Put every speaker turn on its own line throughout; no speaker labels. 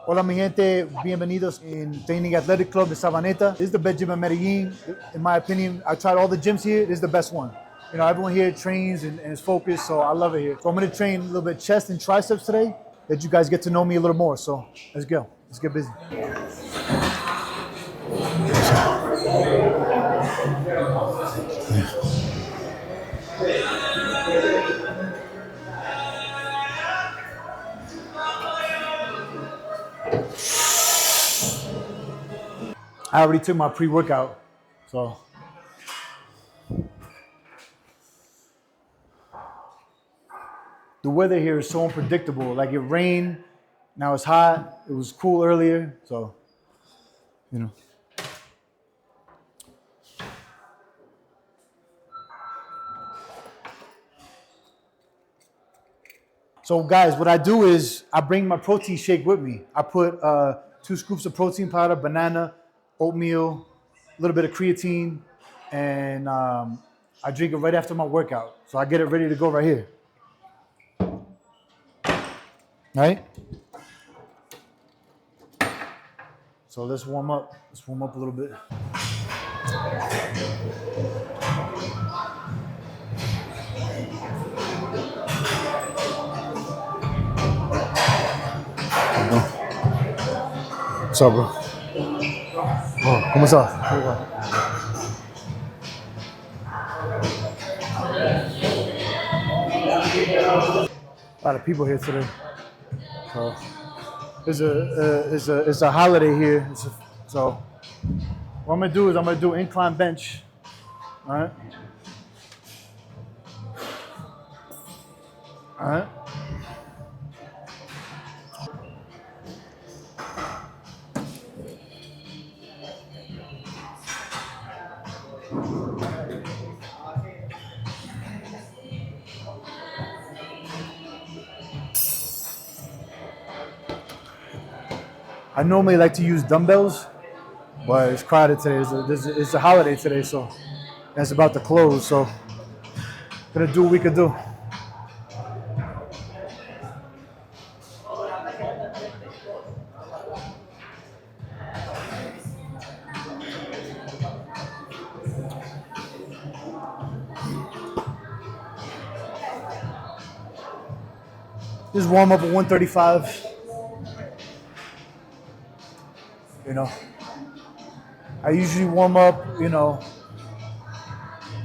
Hola mi gente, bienvenidos in Training Athletic Club de Sabaneta. This is the best gym in Medellin. In my opinion, I tried all the gyms here. This is the best one. You know, everyone here trains and is focused, so I love it here. So I'm gonna train a little bit chest and triceps today, that you guys get to know me a little more. So let's go. Let's get busy. I already took my pre-workout, so. The weather here is so unpredictable. Like it rained, now it's hot. It was cool earlier, so, you know. So guys, what I do is I bring my protein shake with me. I put 2 scoops of protein powder, banana, oatmeal, a little bit of creatine, and I drink it right after my workout. So I get it ready to go right here. Right? So let's warm up. Let's warm up a little bit. What's up, bro? Oh, ¿cómo estás? A lot of people here today. So it's a holiday here. So what I'm gonna do is I'm gonna do incline bench. All right. All right. I normally like to use dumbbells, but it's crowded today. It's a holiday today, so it's about to close. So gonna do what we could do. Just warm up at 135. You know, I usually warm up. You know,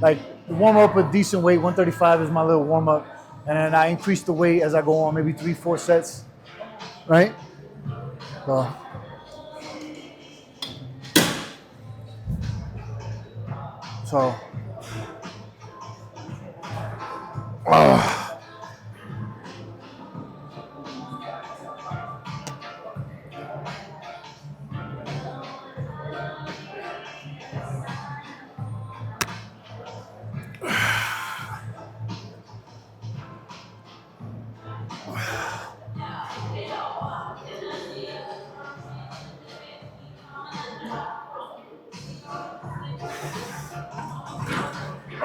like warm up a decent weight. 135 is my little warm up, and then I increase the weight as I go on. Maybe 3-4 sets. Right. So. So.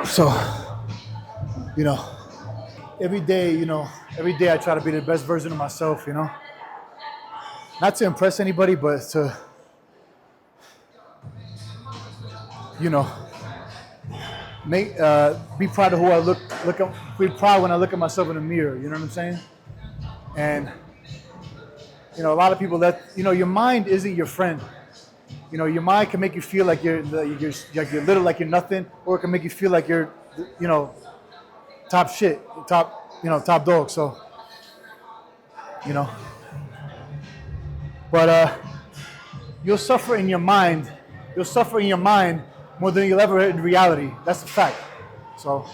So, you know, every day I try to be the best version of myself, Not to impress anybody, but to, be proud of who I be proud when I look at myself in the mirror, you know what I'm saying? And, a lot of people your mind isn't your friend. Your mind can make you feel like you're little, like you're nothing, or it can make you feel like you're, top shit, top dog. So, but you'll suffer in your mind. You'll suffer in your mind more than you'll ever in reality. That's a fact. So,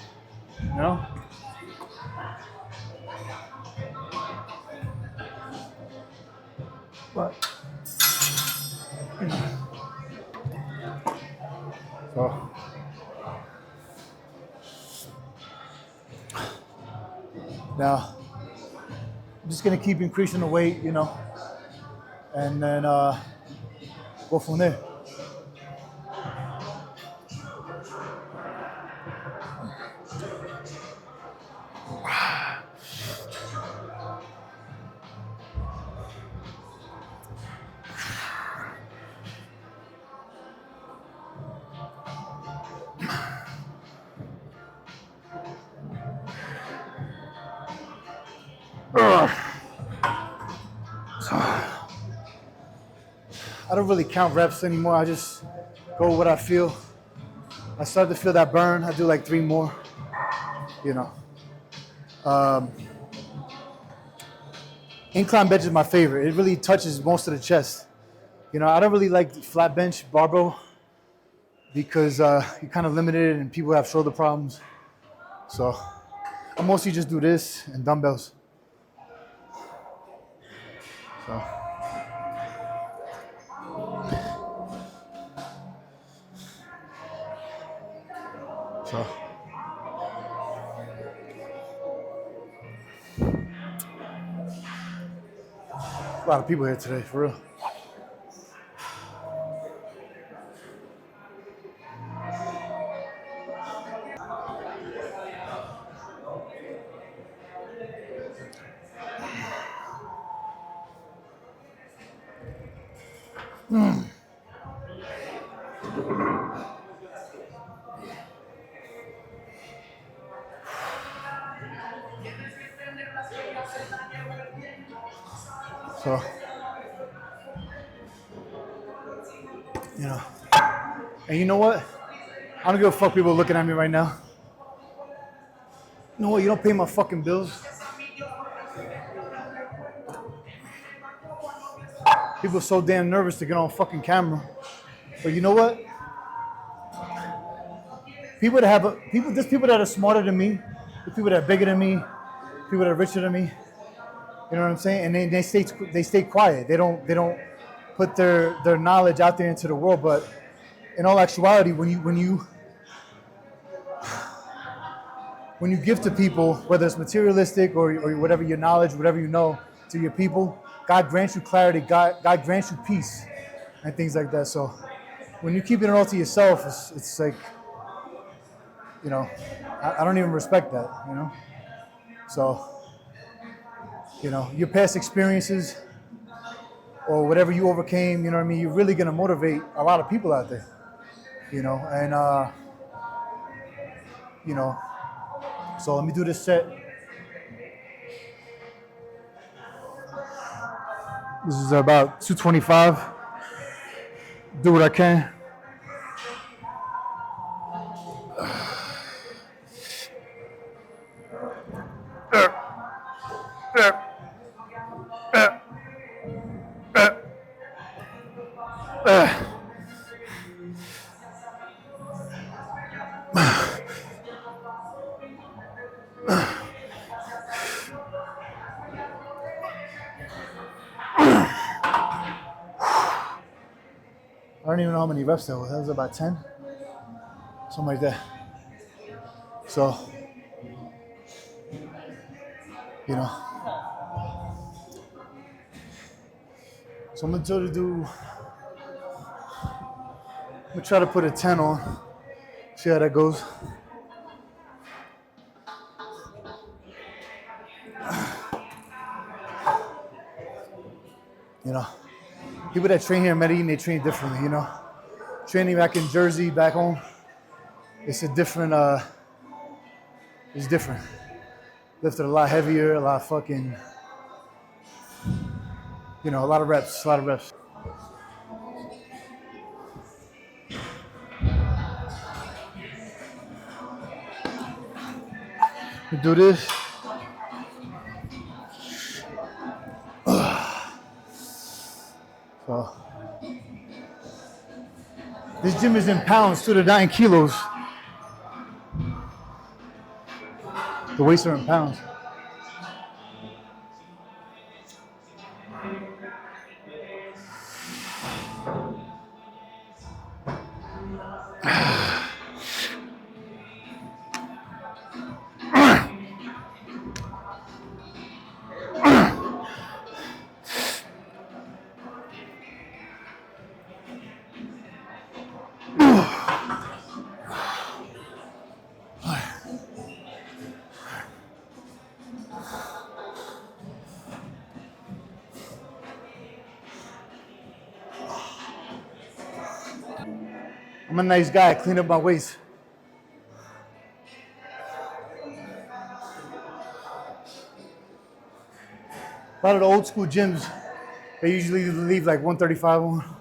you know. But, so. Now, I'm just gonna keep increasing the weight, and then go from there. I don't really count reps anymore. I just go with what I feel. I start to feel that burn. I do like 3 more. You know, incline bench is my favorite. It really touches most of the chest. You know, I don't really like flat bench barbell because you're kind of limited and people have shoulder problems. So I mostly just do this and dumbbells. So. So. A lot of people here today, for real. So, you know, and you know what? I don't give a fuck people looking at me right now. You know what? You don't pay my fucking bills. People are so damn nervous to get on fucking camera. But you know what? People that there's people that are smarter than me, there's people that are bigger than me, people that are richer than me. You know what I'm saying? And they stay quiet. They don't put their knowledge out there into the world. But in all actuality, when you give to people, whether it's materialistic or whatever your knowledge, whatever you know, to your people, God grants you clarity. God grants you peace, and things like that. So when you keep it all to yourself, it's like, you know, I don't even respect that. You know, so you know your past experiences or whatever you overcame. You know what I mean? You're really gonna motivate a lot of people out there. You know, and you know. So let me do this set. This is about 225. Do what I can. I don't even know how many reps that was. That was about 10, something like that. So, you know. So I'm gonna try to put a 10 on. See how that goes. You know, people that train here in Medellin, they train differently. You know, training back in Jersey, back home, it's a different. It's different. Lifted a lot heavier, a lot fucking. You know, a lot of reps, a lot of reps. We do this. So, this gym is in pounds to the 9 kilos. The weights are in pounds. I'm a nice guy. I clean up my waist. A lot of the old school gyms, They usually leave like 135 on.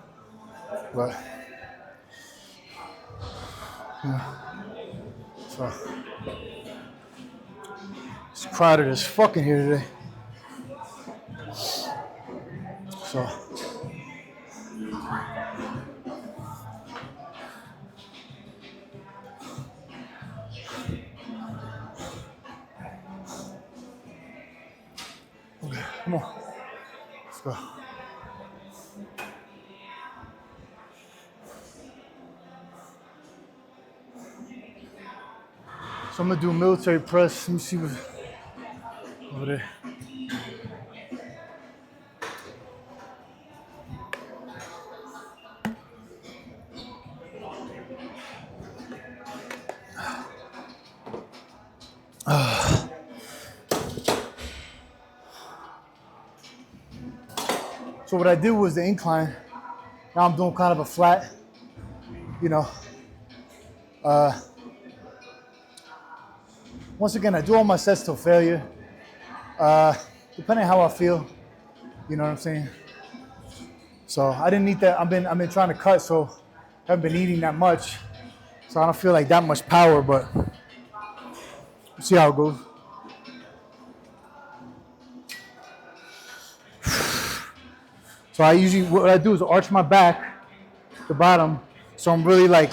But yeah. So it's crowded as fucking here today. So okay, come on. Let's go. So I'm gonna do a military press. Let me see what's over there. So what I did was the incline. Now I'm doing kind of a flat, you know. Once again, I do all my sets till failure. Depending on how I feel, you know what I'm saying? So I didn't eat that. I've been trying to cut, so I haven't been eating that much. So I don't feel like that much power, but we'll see how it goes. So what I do is arch my back, the bottom, so I'm really like,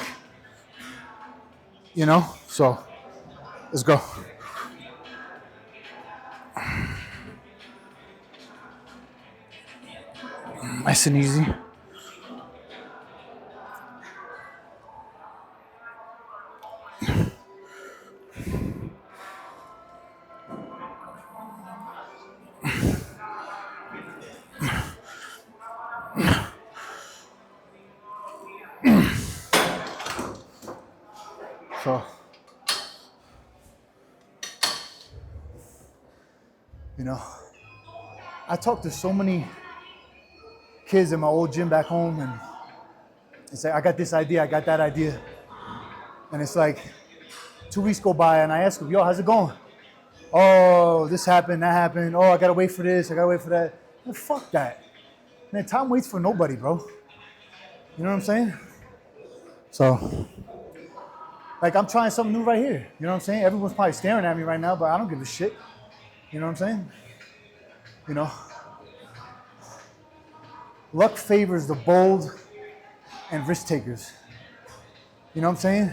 you know, so let's go. Nice and easy. So, you know, I talked to so many kids in my old gym back home, and it's like, I got this idea, I got that idea. And it's like 2 weeks go by, and I ask them, yo, how's it going? Oh, this happened, that happened. Oh, I gotta wait for this, I gotta wait for that. Man, fuck that. Man, time waits for nobody, bro. You know what I'm saying? So, like, I'm trying something new right here. You know what I'm saying? Everyone's probably staring at me right now, but I don't give a shit. You know what I'm saying? You know? Luck favors the bold and risk takers. You know what I'm saying?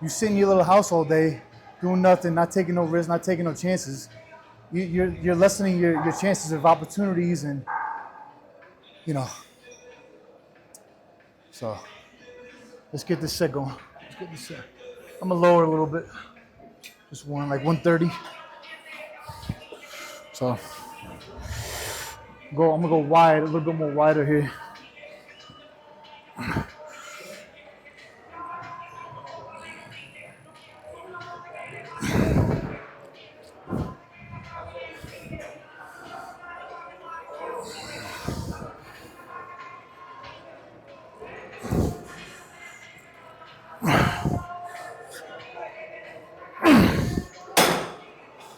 You sit in your little house all day, doing nothing, not taking no risks, not taking no chances. You're lessening your chances of opportunities, and, you know. So, let's get this set going. Let's get this set. I'm gonna lower a little bit. Just one, like 130. So, I'm gonna go wide, a little bit more wider here.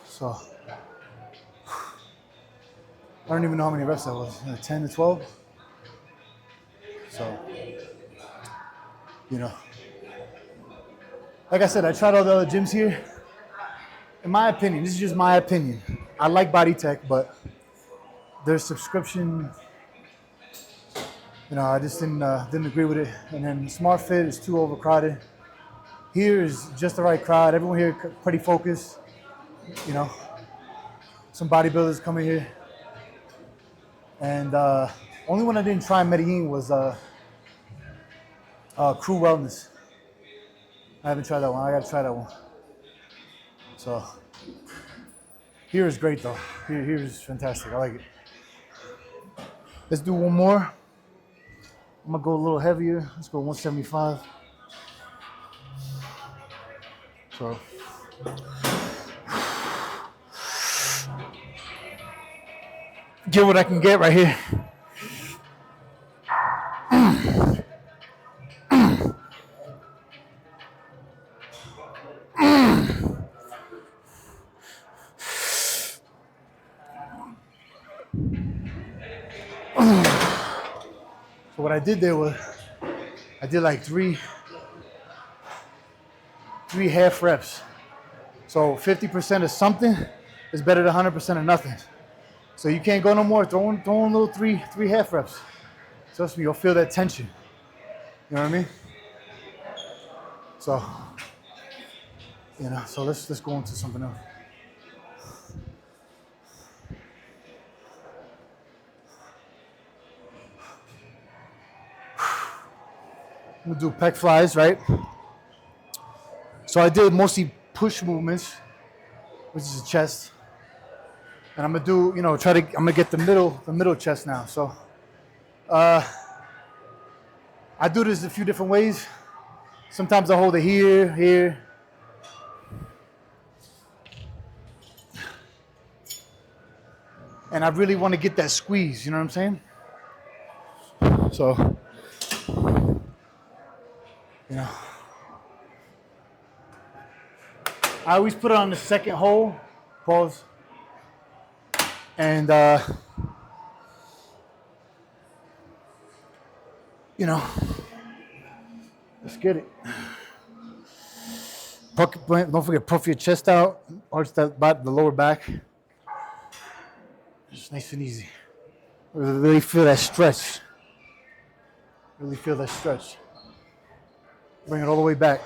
So, I don't even know how many reps that was, 10 to 12? So, you know. Like I said, I tried all the other gyms here. In my opinion, this is just my opinion. I like Body Tech, but their subscription, you know, I just didn't agree with it. And then Smart Fit is too overcrowded. Here is just the right crowd. Everyone here pretty focused, you know. Some bodybuilders coming here. And only one I didn't try in Medellín was Crew Wellness. I haven't tried that one. I gotta try that one. So here is great though. Here is fantastic. I like it. Let's do one more. I'm gonna go a little heavier. Let's go 175. So get what I can get right here. So what I did there was I did like three half reps. So 50% of something is better than 100% of nothing. So you can't go no more. Throw in little three half reps. Trust me, you'll feel that tension. You know what I mean? So, so let's go into something else. I'm gonna do pec flies, right? So I did mostly push movements, which is the chest. And I'm gonna do, I'm gonna get the middle chest now. So I do this a few different ways. Sometimes I hold it here. And I really want to get that squeeze, you know what I'm saying? So, I always put it on the second hole, pause, and let's get it. Don't forget, puff your chest out, arch the lower back. Just nice and easy. Really feel that stretch. Really feel that stretch. Bring it all the way back.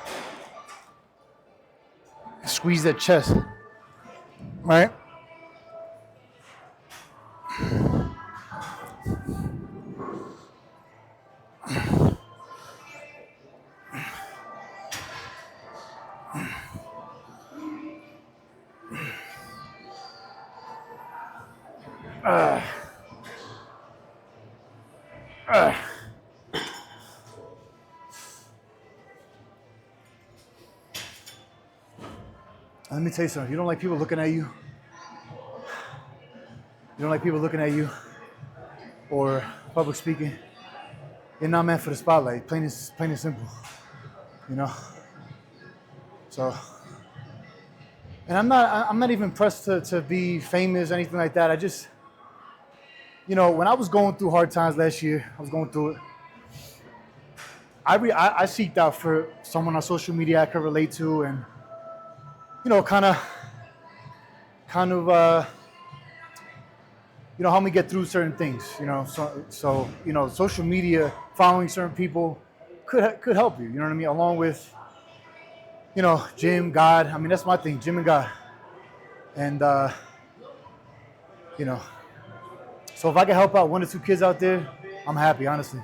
Squeeze that chest. Right? Let me tell you something. You don't like people looking at you. You don't like people looking at you or public speaking. You're not meant for the spotlight. Plain and simple. So, and I'm not even pressed to be famous or anything like that. I just, when I was going through hard times last year, I was going through it. I seeked out for someone on social media I could relate to and, kind of, help me get through certain things, So, social media, following certain people could help you, you know what I mean? Along with, gym, God. I mean, that's my thing, gym and God. And, so if I can help out one or two kids out there, I'm happy, honestly.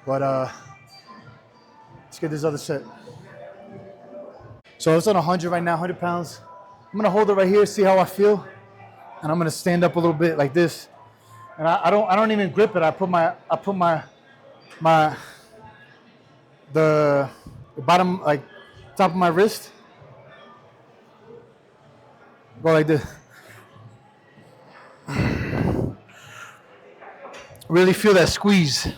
But let's get this other set. So it's on 100 right now, 100 pounds. I'm gonna hold it right here, see how I feel, and I'm gonna stand up a little bit like this. And I don't even grip it. I put the bottom, like top of my wrist. Go like this. Really feel that squeeze.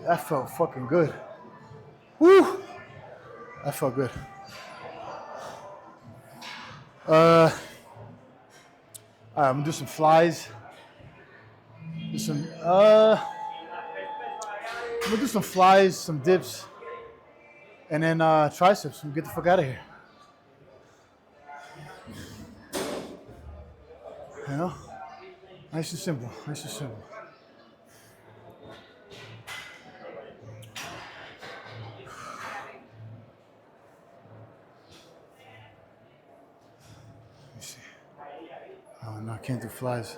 That felt fucking good. Woo! That felt good. All right, I'm gonna do some flies. I'm gonna do some flies, some dips, and then triceps. And get the fuck out of here. Nice and simple. Nice and simple. Let me see. Oh no, I can't do flies.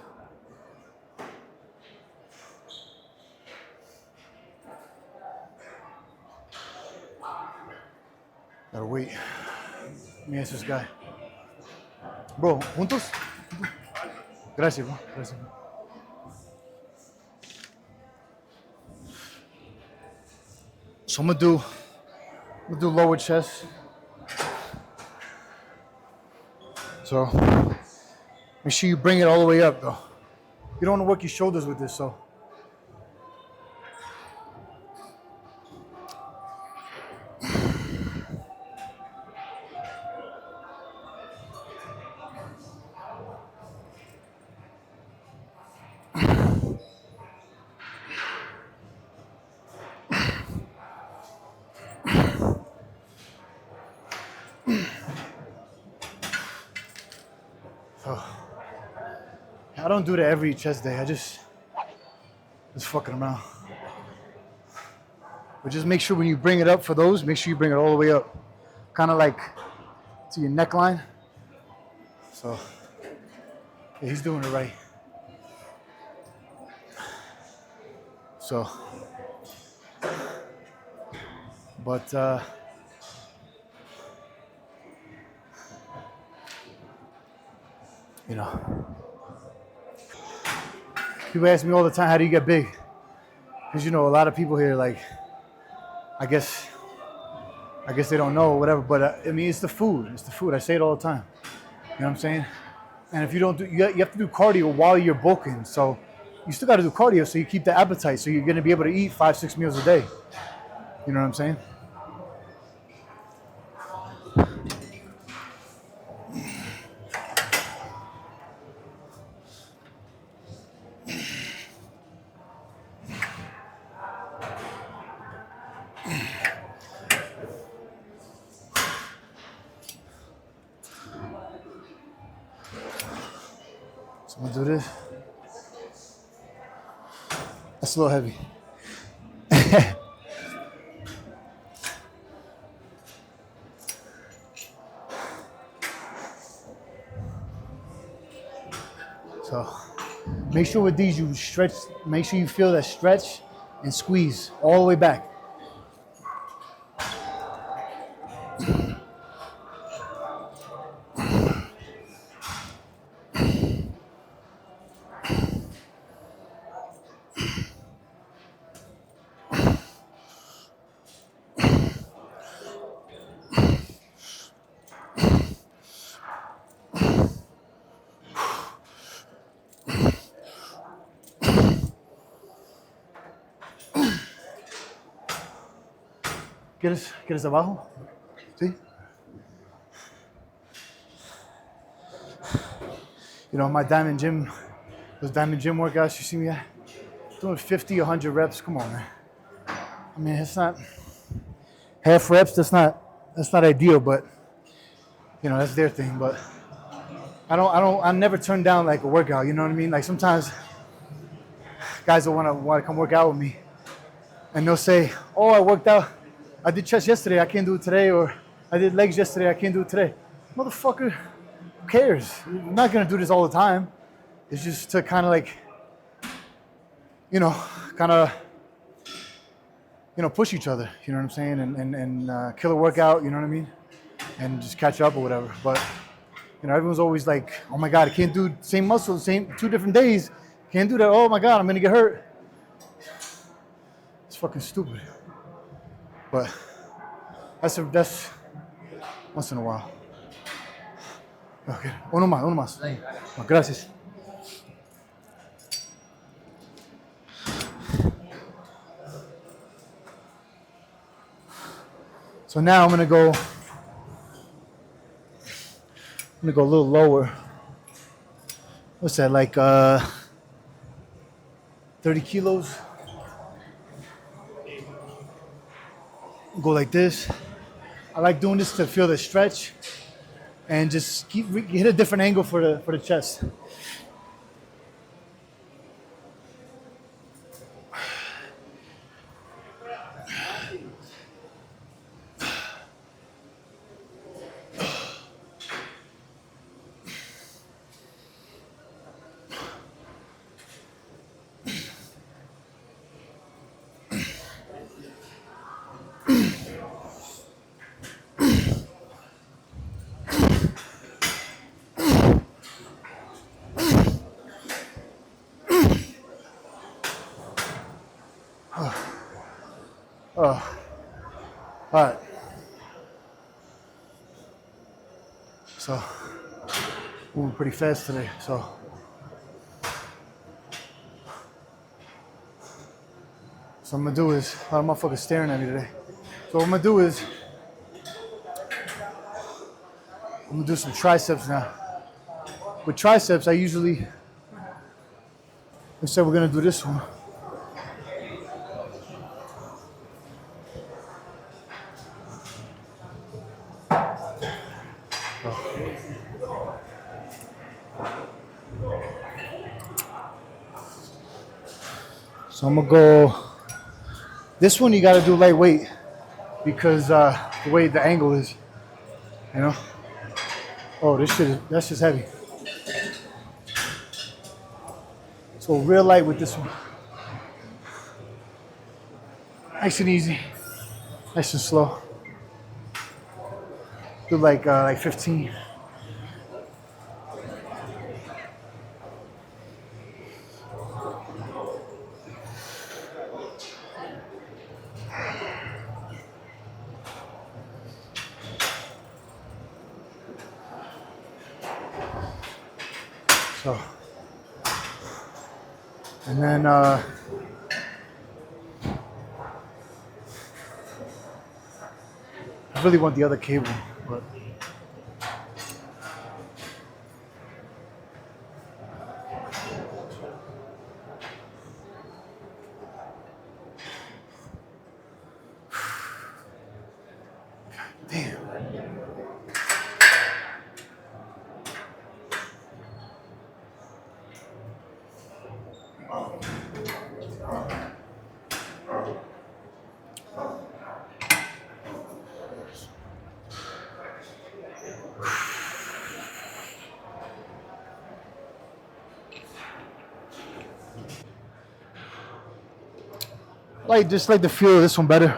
Gotta wait. Let me ask this guy. Bro, juntos? Gracias, bro. Gracias. So I'm gonna do We'll do lower chest. So make sure you bring it all the way up though. You don't want to work your shoulders with this, so. I don't do that every chest day. I just fucking around. But just make sure when you bring it up for those, make sure you bring it all the way up. Kind of like to your neckline. So, yeah, he's doing it right. So, but, you know, people ask me all the time, how do you get big? Because, you know, a lot of people here, like, I guess they don't know or whatever, but I mean, it's the food. It's the food. I say it all the time. You know what I'm saying? And if you don't do, you have to do cardio while you're bulking. So you still got to do cardio so you keep the appetite. So you're going to be able to eat 5-6 meals a day. You know what I'm saying? So I'm going to do this. That's a little heavy. So make sure with these you stretch, make sure you feel that stretch and squeeze all the way back. ¿Quieres abajo? ¿Sí? You know, my diamond gym, those diamond gym workouts you see me at, doing 50, 100 reps. Come on, man. I mean, it's not half reps. That's not ideal, but you know, that's their thing. But I never turn down like a workout. You know what I mean? Like sometimes guys will want to come work out with me, and they'll say, "Oh, I worked out. I did chest yesterday. I can't do it today," or "I did legs yesterday. I can't do it today." Motherfucker, who cares? You're not gonna do this all the time. It's just to kind of like, you know, push each other. You know what I'm saying? And kill a workout. You know what I mean? And just catch up or whatever. But you know, everyone's always like, "Oh my God, I can't do same muscle, same 2 different days. Can't do that. Oh my God, I'm gonna get hurt." It's fucking stupid. But that's once in a while. Okay, uno más. Oh, gracias. So now I'm gonna go a little lower. What's that, like 30 kilos? Go like this. I like doing this to feel the stretch and just hit a different angle for the chest. All right. So moving pretty fast today. So I'm gonna do is a lot of motherfuckers staring at me today. So what I'm gonna do is I'm gonna do some triceps now. With triceps, I usually instead we're gonna do this one. So I'm gonna go. This one you gotta do lightweight because the way the angle is, you know. Oh, that's just heavy. So real light with this one. Nice and easy, nice and slow. Do like 15. So, and then I really want the other cable, but damn. Just like the feel of this one better.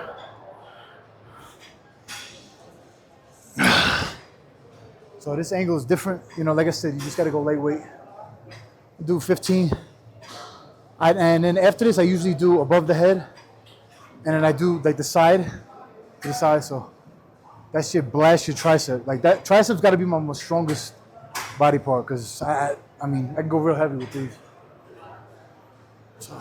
So this angle is different. You know, like I said, you just gotta go lightweight. Do 15. And then after this, I usually do above the head. And then I do like the side to the side. So that shit blasts your tricep. Like that triceps gotta be my most strongest body part because I mean, I can go real heavy with these. So.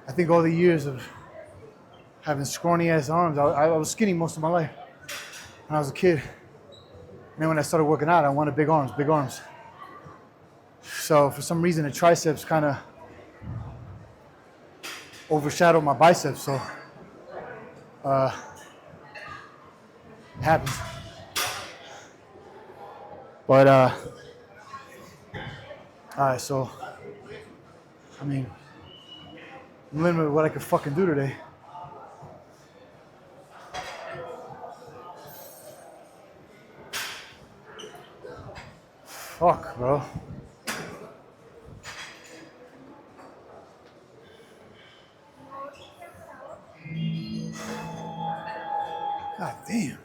I think all the years of having scrawny ass arms, I was skinny most of my life when I was a kid. And then when I started working out, I wanted big arms, big arms. So for some reason, the triceps kind of overshadowed my biceps. So it happens. But all right, so I mean, I'm limited with what I can fucking do today. Fuck, bro. God damn.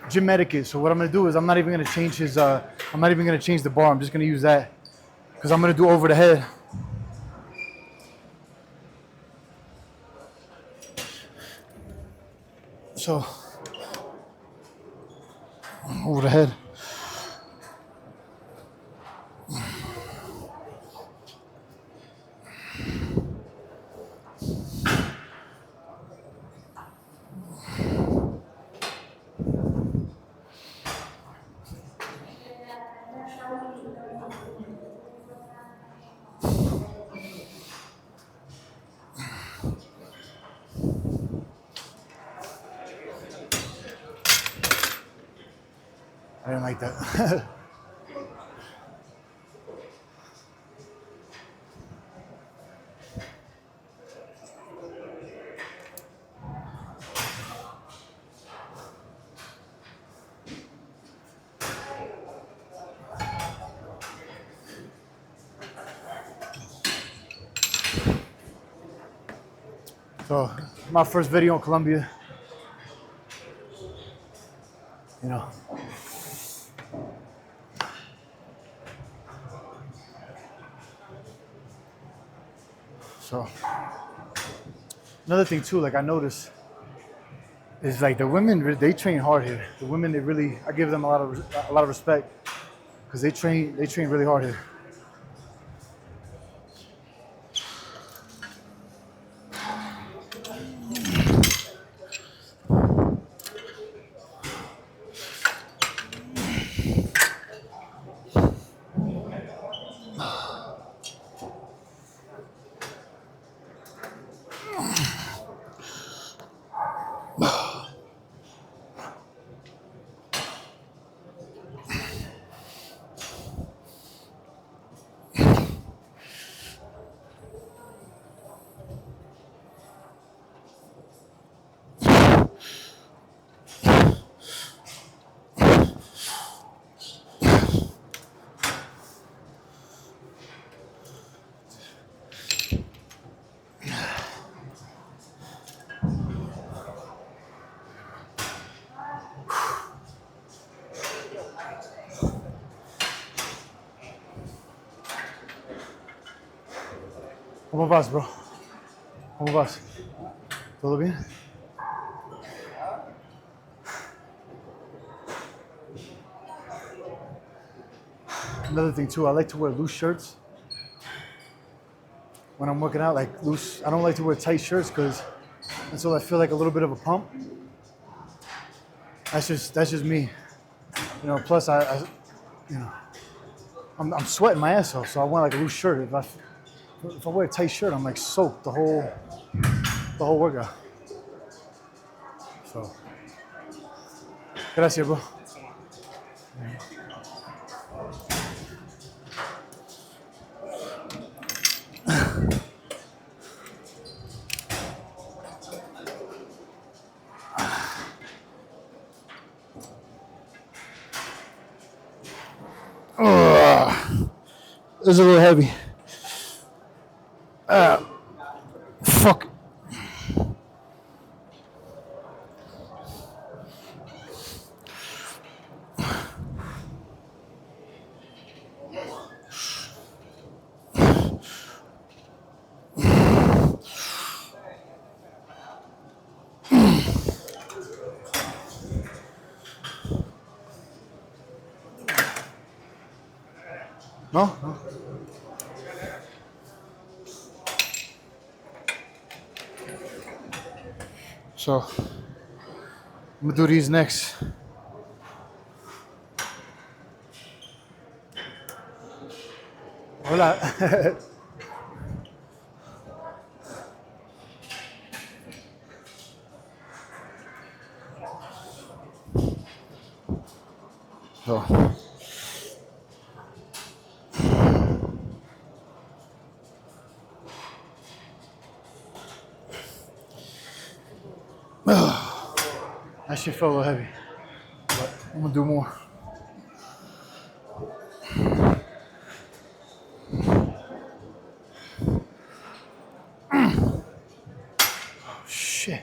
Gym etiquette. So what I'm gonna do is I'm not even gonna change the bar. I'm just gonna use that because I'm gonna do over the head. So over the head. I didn't like that. So my first video in Colombia, you know. So another thing too, like I noticed, is like the women they train hard here. The women they really, I give them a lot of respect because they train really hard here. ¿Cómo vas, bro? ¿Cómo vas? ¿Todo bien? Another thing too, I like to wear loose shirts when I'm working out. Like loose, I don't like to wear tight shirts because until I feel like a little bit of a pump. That's just me. You know. Plus, you know, I'm sweating my ass off, so I want like a loose shirt. If I wear a tight shirt, I'm like soaked the whole workout. So, gracias, bro. It's a little heavy. Fuck. No? No. So, I'm gonna do these next. Hola. So, that shit felt a little heavy, but I'm gonna do more. Shit.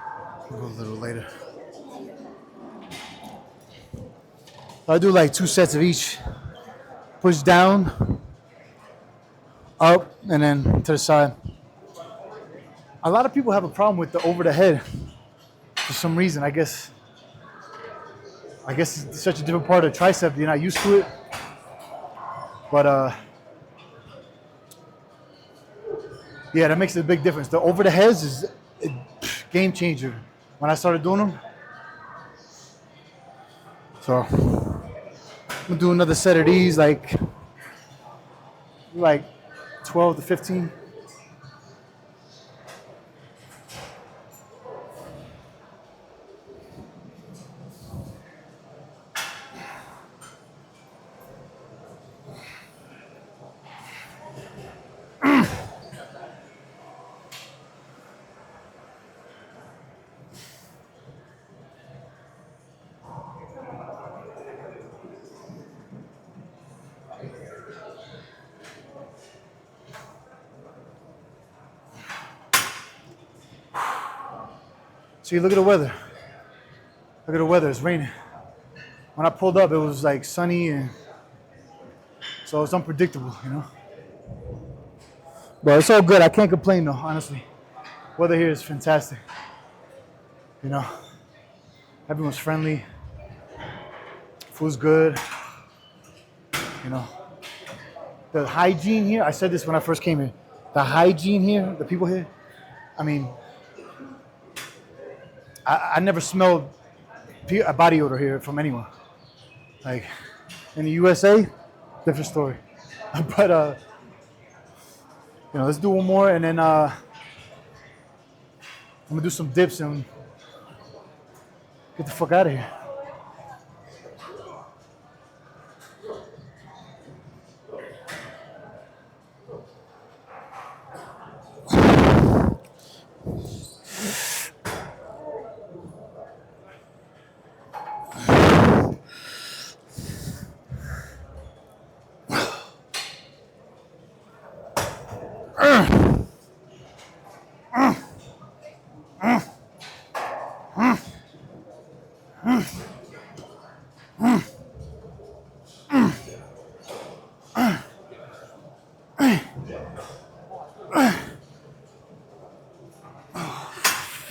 I'll go a little later. I do like 2 sets of each. Push down, up, and then to the side. A lot of people have a problem with the over the head for some reason. I guess it's such a different part of the tricep. You're not used to it. But yeah, that makes a big difference. The over the heads is a game changer when I started doing them. So I'm gonna do another set of these, like 12 to 15. See, look at the weather. Look at the weather. It's raining. When I pulled up, it was like sunny, and so it's unpredictable, you know. But it's all good. I can't complain though, honestly. Weather here is fantastic. You know, everyone's friendly. Food's good. You know, the hygiene here. I said this when I first came here. The hygiene here, the people here. I mean, I never smelled a body odor here from anyone. Like in the USA, different story. But you know, let's do one more, and then I'm gonna do some dips and get the fuck out of here.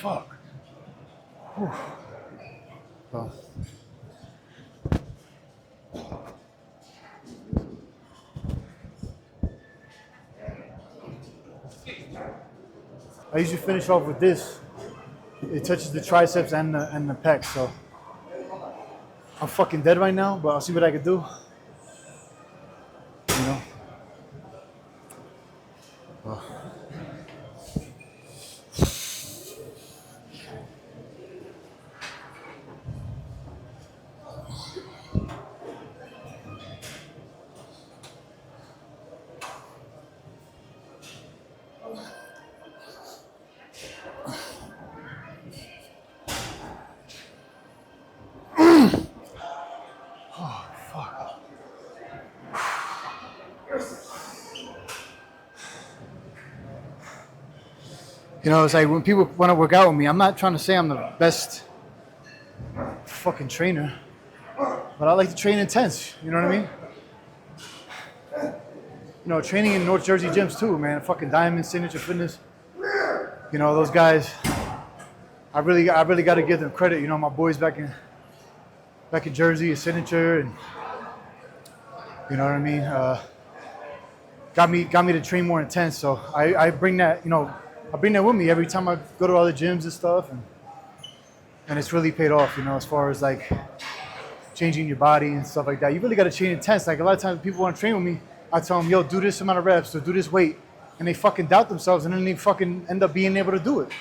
Fuck. Well. I usually finish off with this. It touches the triceps and the pecs, so I'm fucking dead right now, but I'll see what I can do. You know. Well. You know, it's like when people want to work out with me, I'm not trying to say I'm the best fucking trainer, but I like to train intense. You know what I mean? You know, training in North Jersey gyms too, man. Fucking Diamond, Signature Fitness. You know, those guys. I really got to give them credit. You know, my boys back in Jersey, Signature, and you know what I mean. Got me to train more intense. So I bring that. You know. I bring that with me every time I go to other gyms and stuff, and it's really paid off, you know, as far as like changing your body and stuff like that. You really got to train intense. Like a lot of times people want to train with me, I tell them, yo, do this amount of reps or do this weight, and they fucking doubt themselves, and then they fucking end up being able to do it.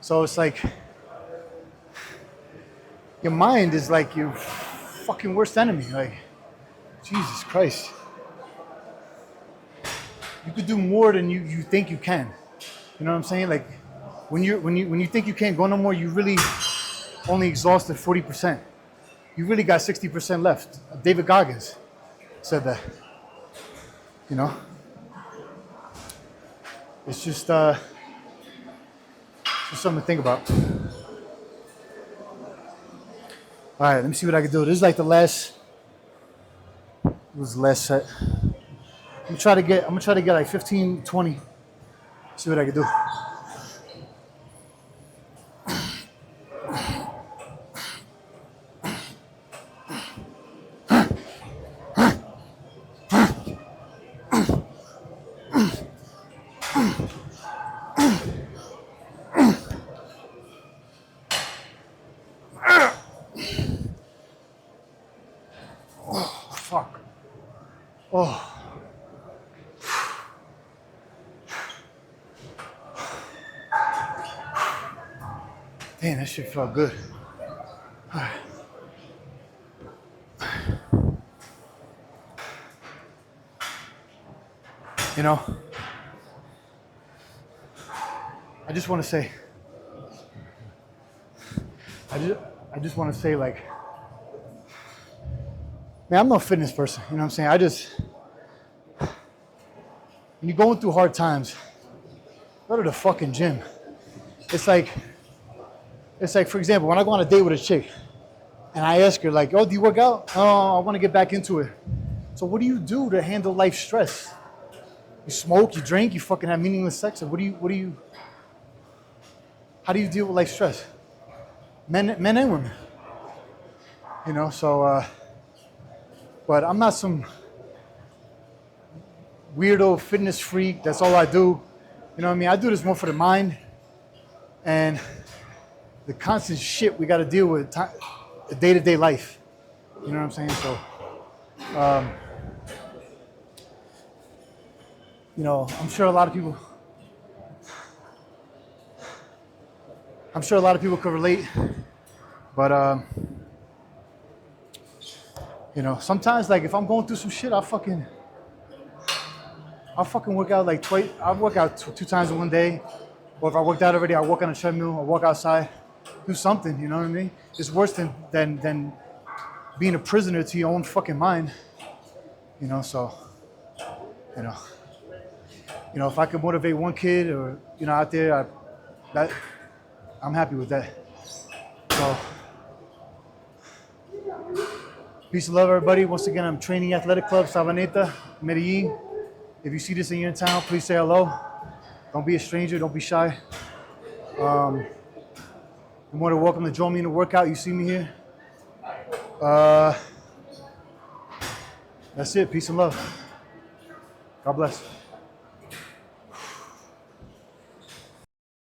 So it's like your mind is like your fucking worst enemy. Like, Jesus Christ, you could do more than you think you can. You know what I'm saying? Like when you think you can't go no more, you really only exhausted 40%. You really got 60% left. David Goggins said that. You know? It's just something to think about. All right, let me see what I can do. This is like the last. It was the last set. I'm gonna try to get like 15, 20. See what I can do. Oh, fuck. Oh. Damn, that shit felt good. You know, I just want to say, I just want to say, like, man, I'm no fitness person. You know what I'm saying? When you're going through hard times, go to the fucking gym. It's like, It's like, for example, when I go on a date with a chick and I ask her like, "Oh, do you work out?" "Oh, I want to get back into it." So what do you do to handle life stress? You smoke, you drink, you fucking have meaningless sex. Or how do you deal with life stress? Men and women, you know. So, but I'm not some weirdo fitness freak. That's all I do. You know what I mean? I do this more for the mind and the constant shit we got to deal with, the day-to-day life. You know what I'm saying? So, you know, I'm sure a lot of people could relate, but you know, sometimes like if I'm going through some shit, I'll fucking work out like twice. I'll work out two times in one day, or if I worked out already, I'll walk on a treadmill or walk outside, do something. You know what I mean? It's worse than being a prisoner to your own fucking mind. You know, so you know, if I could motivate one kid or out there, I'm happy with that. So, peace and love, everybody. Once again, I'm training athletic club Sabaneta, Medellín. If you see this and you're in town, please say hello. Don't be a stranger. Don't be shy. You're more than welcome to join me in the workout. You see me here. That's it. Peace and love. God bless.